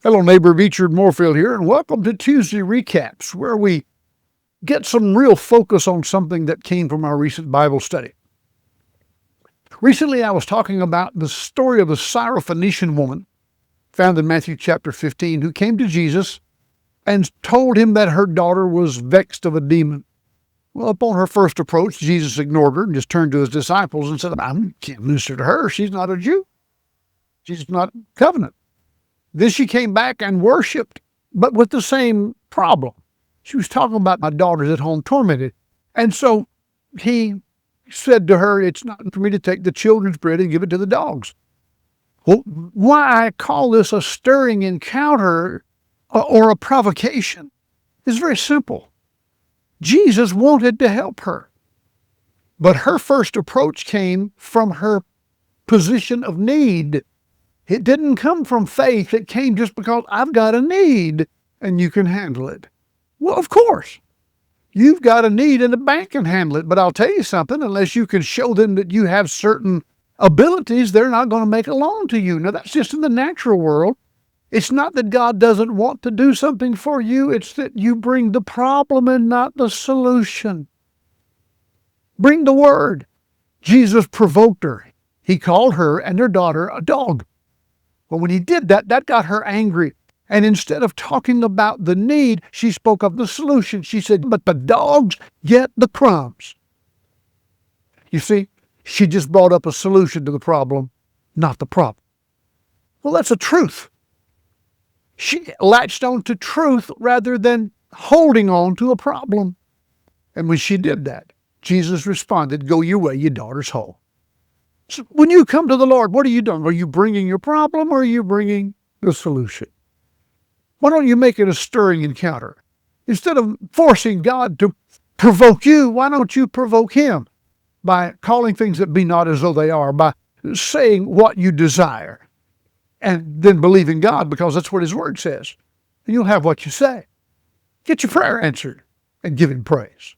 Hello, neighbor. Beechard, Moorefield here, and welcome to Tuesday Recaps, where we get some real focus on something that came from our recent Bible study. Recently, I was talking about the story of the Syrophoenician woman found in Matthew chapter 15, who came to Jesus and told him that her daughter was vexed of a demon. Well, upon her first approach, Jesus ignored her and just turned to his disciples and said, I can't minister to her. She's not a Jew. She's not covenant. Then she came back and worshiped, but with the same problem. She was talking about my daughter's at home tormented. And so he said to her, it's not for me to take the children's bread and give it to the dogs. Well, why I call this a stirring encounter or a provocation is very simple. Jesus wanted to help her, but her first approach came from her position of need. It didn't come from faith. It came just because I've got a need and you can handle it. Well, of course, you've got a need and the bank can handle it. But I'll tell you something, unless you can show them that you have certain abilities, they're not going to make a loan to you. Now, that's just in the natural world. It's not that God doesn't want to do something for you. It's that you bring the problem and not the solution. Bring the word. Jesus provoked her. He called her and her daughter a dog. Well, when he did that, that got her angry. And instead of talking about the need, she spoke of the solution. She said, but the dogs get the crumbs. You see, she just brought up a solution to the problem, not the problem. Well, that's a truth. She latched on to truth rather than holding on to a problem. And when she did that, Jesus responded, go your way, your daughter's whole. So when you come to the Lord, what are you doing? Are you bringing your problem or are you bringing the solution? Why don't you make it a stirring encounter? Instead of forcing God to provoke you, why don't you provoke him by calling things that be not as though they are, by saying what you desire, and then believe in God because that's what his word says. And you'll have what you say. Get your prayer answered and give him praise.